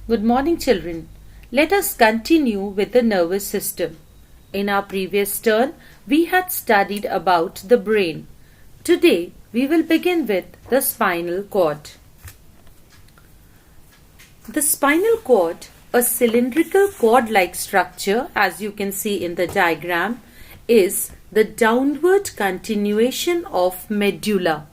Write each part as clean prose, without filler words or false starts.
Good morning, children. Let us continue with the nervous system. In our previous turn, we had studied about the brain. Today, we will begin with the spinal cord. The spinal cord, a cylindrical cord-like structure, as you can see in the diagram, is the downward continuation of medulla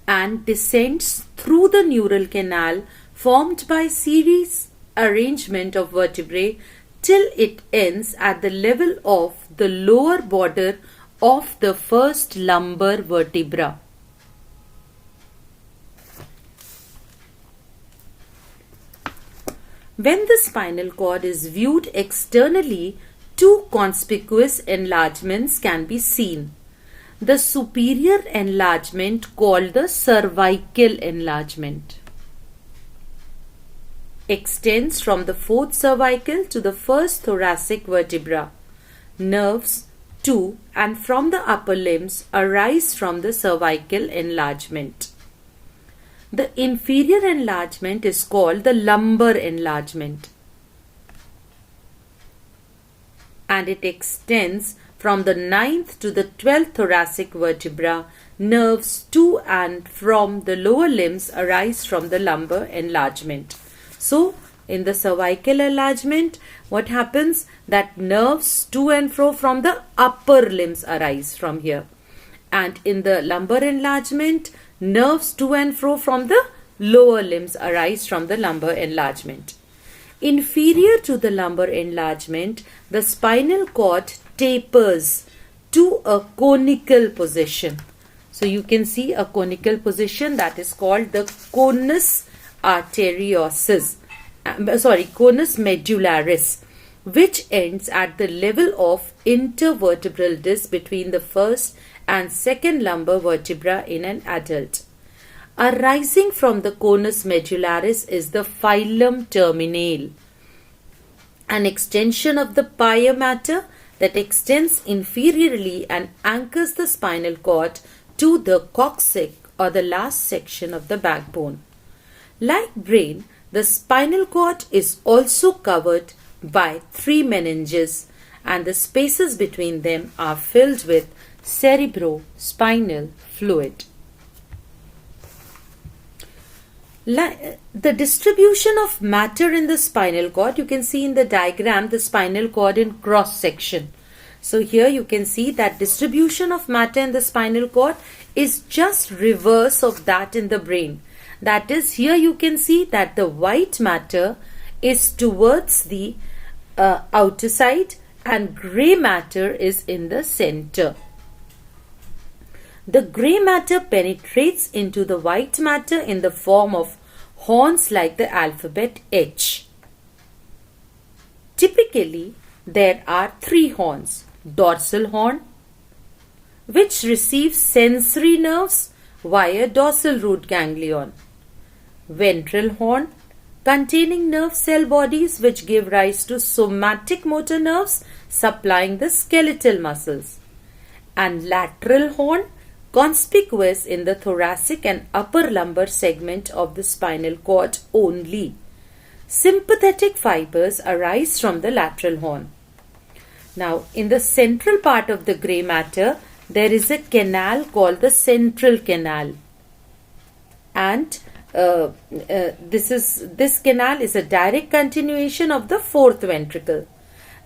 and descends through the neural canal formed by series arrangement of vertebrae till it ends at the level of the lower border of the first lumbar vertebra. When the spinal cord is viewed externally, two conspicuous enlargements can be seen. The superior enlargement, called the cervical enlargement, extends from the fourth cervical to the first thoracic vertebra. Nerves to and from the upper limbs arise from the cervical enlargement. The inferior enlargement is called the lumbar enlargement, and it extends from the 9th to the 12th thoracic vertebra. Nerves to and from the lower limbs arise from the lumbar enlargement. So, in the cervical enlargement, what happens? That nerves to and fro from the upper limbs arise from here. And in the lumbar enlargement, nerves to and fro from the lower limbs arise from the lumbar enlargement. Inferior to the lumbar enlargement, the spinal cord tapers to a conical position. So you can see a conical position, that is called the conus arteriosus, conus medullaris, which ends at the level of intervertebral disc between the first and second lumbar vertebra in an adult. Arising from the conus medullaris is the filum terminale, an extension of the pia mater that extends inferiorly and anchors the spinal cord to the coccyx, or the last section of the backbone. Like brain, the spinal cord is also covered by three meninges, and the spaces between them are filled with cerebrospinal fluid. The distribution of matter in the spinal cord, you can see in the diagram the spinal cord in cross section. So here you can see that distribution of matter in the spinal cord is just reverse of that in the brain. That is, here you can see that the white matter is towards the outer side and grey matter is in the center. The grey matter penetrates into the white matter in the form of horns like the alphabet H. Typically, there are three horns. Dorsal horn, which receives sensory nerves via dorsal root ganglion. Ventral horn, containing nerve cell bodies which give rise to somatic motor nerves supplying the skeletal muscles. And lateral horn, conspicuous in the thoracic and upper lumbar segment of the spinal cord only. Sympathetic fibers arise from the lateral horn. Now, in the central part of the grey matter, there is a canal called the central canal. And this canal is a direct continuation of the fourth ventricle.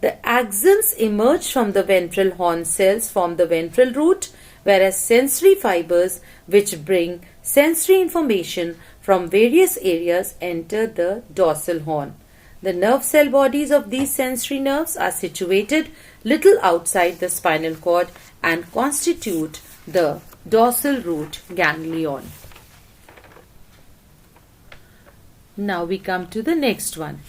The axons emerge from the ventral horn cells from the ventral root, whereas sensory fibers which bring sensory information from various areas enter the dorsal horn. The nerve cell bodies of these sensory nerves are situated little outside the spinal cord and constitute the dorsal root ganglion. Now we come to the next one.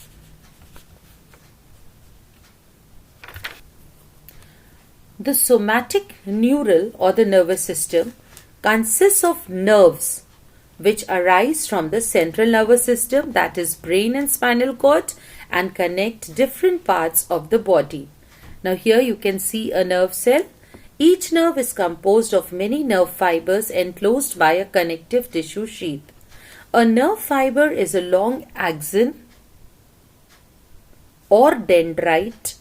The somatic neural or the nervous system consists of nerves which arise from the central nervous system, that is brain and spinal cord, and connect different parts of the body. Now here you can see a nerve cell. Each nerve is composed of many nerve fibers enclosed by a connective tissue sheath. A nerve fiber is a long axon or dendrite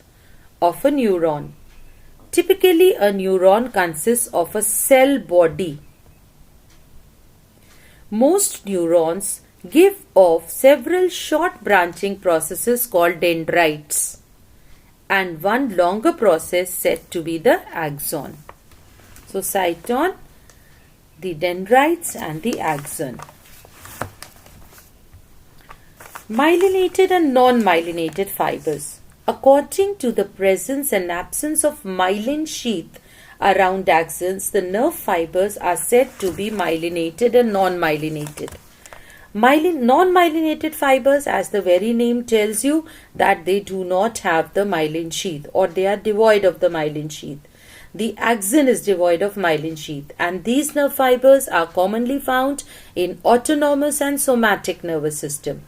of a neuron. Typically, a neuron consists of a cell body. Most neurons give off several short branching processes called dendrites, and one longer process said to be the axon. So, cite on the dendrites and the axon. Myelinated and non-myelinated fibers. According to the presence and absence of myelin sheath around axons, the nerve fibers are said to be myelinated and non-myelinated. Non-myelinated fibers, as the very name tells you, that they do not have the myelin sheath, or they are devoid of the myelin sheath. The axon is devoid of myelin sheath, and these nerve fibers are commonly found in autonomous and somatic nervous system.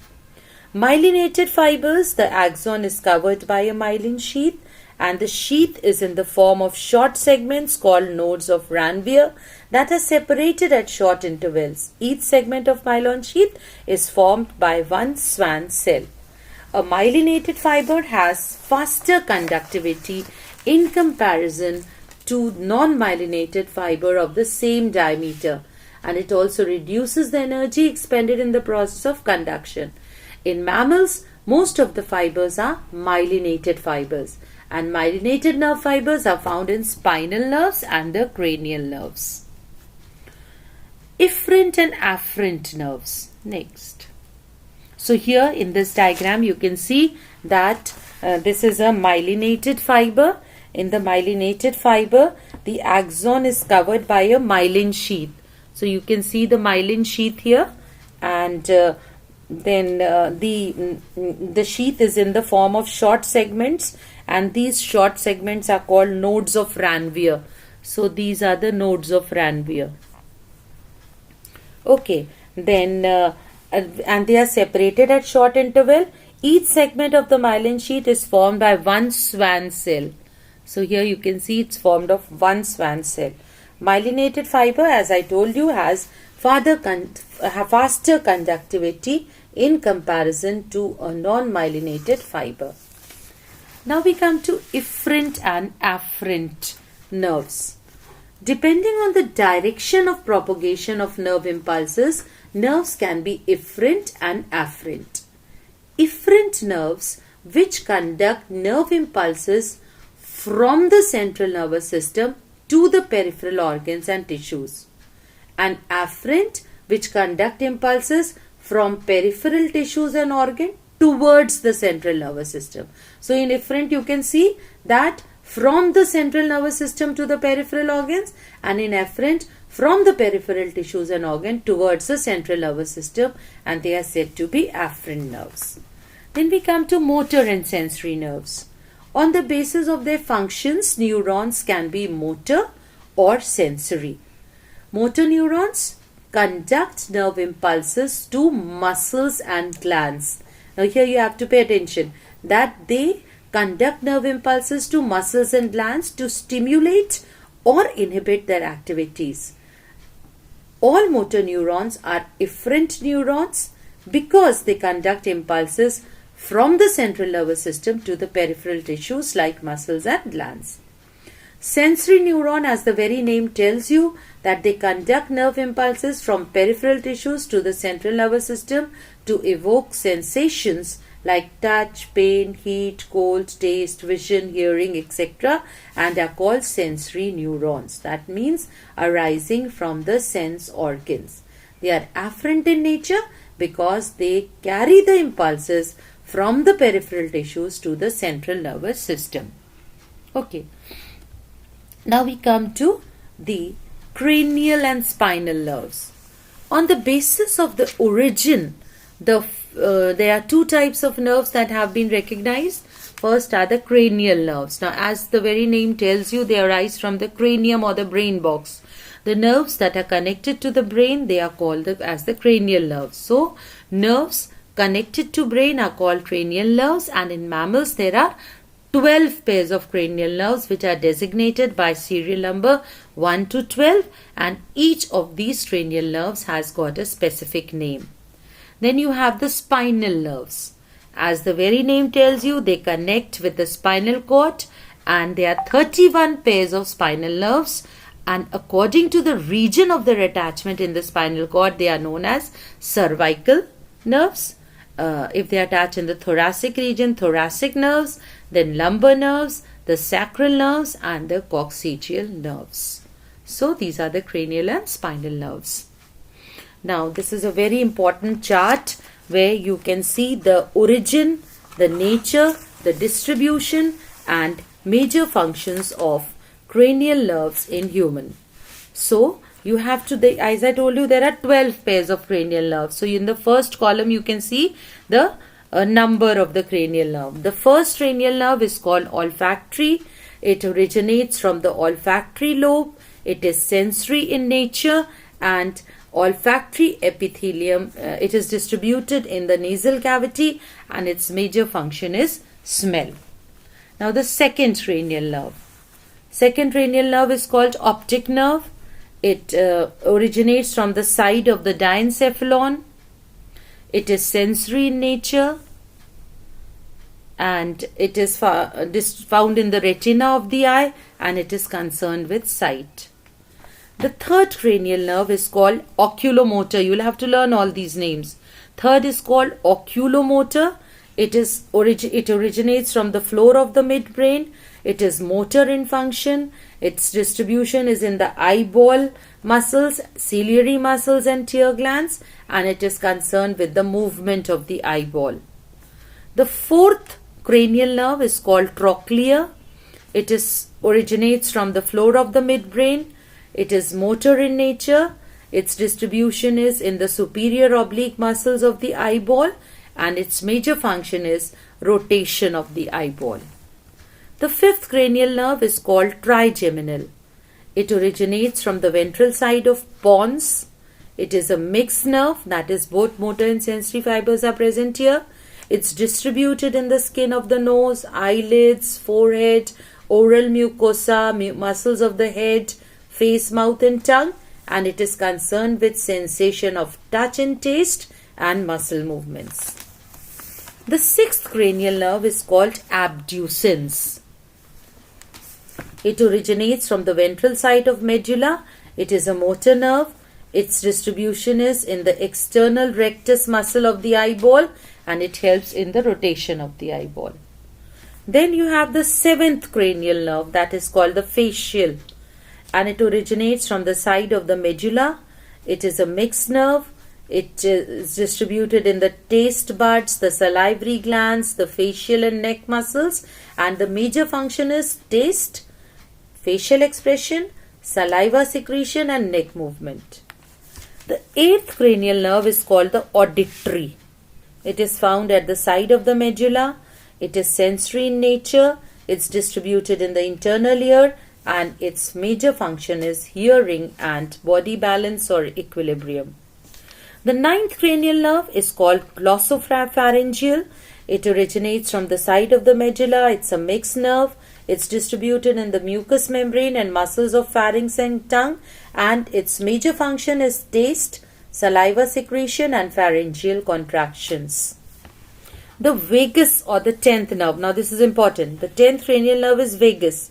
Myelinated fibers, the axon is covered by a myelin sheath, and the sheath is in the form of short segments called nodes of Ranvier that are separated at short intervals. Each segment of myelin sheath is formed by one Schwann cell. A myelinated fiber has faster conductivity in comparison to non-myelinated fiber of the same diameter, and it also reduces the energy expended in the process of conduction. In mammals, most of the fibers are myelinated fibers, and myelinated nerve fibers are found in spinal nerves and the cranial nerves. Efferent and afferent nerves. Next. So here in this diagram you can see that this is a myelinated fiber. In the myelinated fiber, the axon is covered by a myelin sheath. So you can see the myelin sheath here, and then the sheath is in the form of short segments, and these short segments are called nodes of Ranvier. So these are the nodes of Ranvier. Okay, then and they are separated at short interval. Each segment of the myelin sheath is formed by one Schwann cell. So here you can see it's formed of one Schwann cell. Myelinated fiber, as I told you, has faster conductivity in comparison to a non-myelinated fiber. Now we come to efferent and afferent nerves. Depending on the direction of propagation of nerve impulses, nerves can be efferent and afferent. Efferent nerves, which conduct nerve impulses from the central nervous system to the peripheral organs and tissues, and afferent, which conduct impulses from peripheral tissues and organs towards the central nervous system. So in efferent you can see that from the central nervous system to the peripheral organs, and in afferent from the peripheral tissues and organs towards the central nervous system, and they are said to be afferent nerves. Then we come to motor and sensory nerves. On the basis of their functions, neurons can be motor or sensory. Motor neurons conduct nerve impulses to muscles and glands. Now here you have to pay attention that they conduct nerve impulses to muscles and glands to stimulate or inhibit their activities. All motor neurons are efferent neurons because they conduct impulses from the central nervous system to the peripheral tissues like muscles and glands. Sensory neuron, as the very name tells you, that they conduct nerve impulses from peripheral tissues to the central nervous system to evoke sensations like touch, pain, heat, cold, taste, vision, hearing, etc., and are called sensory neurons. That means arising from the sense organs. They are afferent in nature because they carry the impulses from the peripheral tissues to the central nervous system. Okay. Now we come to the cranial and spinal nerves. On the basis of the origin, there are two types of nerves that have been recognized. First are the cranial nerves. Now, as the very name tells you, they arise from the cranium or the brain box. The nerves that are connected to the brain, they are called as the cranial nerves. So, nerves connected to brain are called cranial nerves, and in mammals there are 12 pairs of cranial nerves which are designated by serial number 1 to 12, and each of these cranial nerves has got a specific name. Then you have the spinal nerves. As the very name tells you, they connect with the spinal cord, and there are 31 pairs of spinal nerves, and according to the region of their attachment in the spinal cord, they are known as cervical nerves. If they attach in the thoracic region, thoracic nerves, then lumbar nerves, the sacral nerves, and the coccygeal nerves. So these are the cranial and spinal nerves. Now this is a very important chart where you can see the origin, the nature, the distribution, and major functions of cranial nerves in human. So you have to, as I told you, there are 12 pairs of cranial nerves. So in the first column you can see the number of the cranial nerve. The first cranial nerve is called olfactory. It originates from the olfactory lobe. It is sensory in nature, and olfactory epithelium, it is distributed in the nasal cavity, and its major function is smell. Now the second cranial nerve. Second cranial nerve is called optic nerve. It originates from the side of the diencephalon. It is sensory in nature, and it is found in the retina of the eye, and it is concerned with sight. The third cranial nerve is called oculomotor. You will have to learn all these names. Third is called oculomotor. It originates from the floor of the midbrain. It is motor in function. Its distribution is in the eyeball muscles, ciliary muscles, and tear glands, and it is concerned with the movement of the eyeball. The fourth cranial nerve is called trochlea. It originates from the floor of the midbrain. It is motor in nature. Its distribution is in the superior oblique muscles of the eyeball, and its major function is rotation of the eyeball. The fifth cranial nerve is called trigeminal. It originates from the ventral side of pons. It is a mixed nerve, that is both motor and sensory fibers are present here. It's distributed in the skin of the nose, eyelids, forehead, oral mucosa, muscles of the head, face, mouth, and tongue, and it is concerned with sensation of touch and taste and muscle movements. The sixth cranial nerve is called abducens. It originates from the ventral side of medulla. It is a motor nerve. Its distribution is in the external rectus muscle of the eyeball, and it helps in the rotation of the eyeball. Then you have the seventh cranial nerve, that is called the facial, and it originates from the side of the medulla. It is a mixed nerve. It is distributed in the taste buds, the salivary glands, the facial and neck muscles, and the major function is taste, facial expression, saliva secretion, and neck movement. The eighth cranial nerve is called the auditory. It is found at the side of the medulla. It is sensory in nature. It's distributed in the internal ear, and its major function is hearing and body balance or equilibrium. The ninth cranial nerve is called glossopharyngeal. It originates from the side of the medulla. It's a mixed nerve. It's distributed in the mucous membrane and muscles of pharynx and tongue, and its major function is taste, saliva secretion, and pharyngeal contractions. The vagus or the 10th nerve. Now this is important. The 10th cranial nerve is vagus.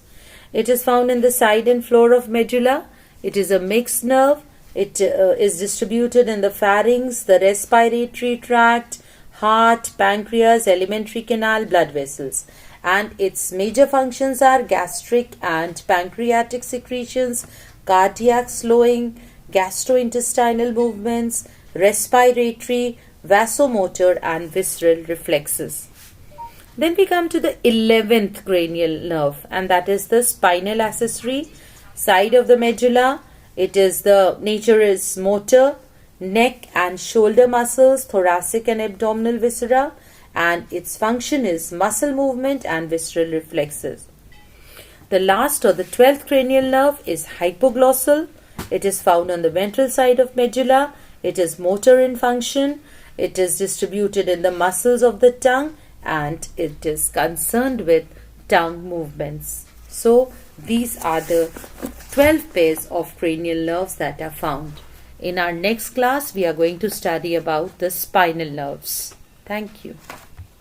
It is found in the side and floor of medulla. It is a mixed nerve. It is distributed in the pharynx, the respiratory tract, heart, pancreas, alimentary canal, blood vessels. And its major functions are gastric and pancreatic secretions, cardiac slowing, gastrointestinal movements, respiratory, vasomotor, and visceral reflexes. Then we come to the 11th cranial nerve, and that is the spinal accessory side of the medulla. It is the nature is motor, neck and shoulder muscles, thoracic and abdominal viscera, and its function is muscle movement and visceral reflexes. The last or the 12th cranial nerve is hypoglossal. It is found on the ventral side of medulla. It is motor in function. It is distributed in the muscles of the tongue, and it is concerned with tongue movements. So these are the 12 pairs of cranial nerves that are found. In our next class, we are going to study about the spinal nerves. Thank you.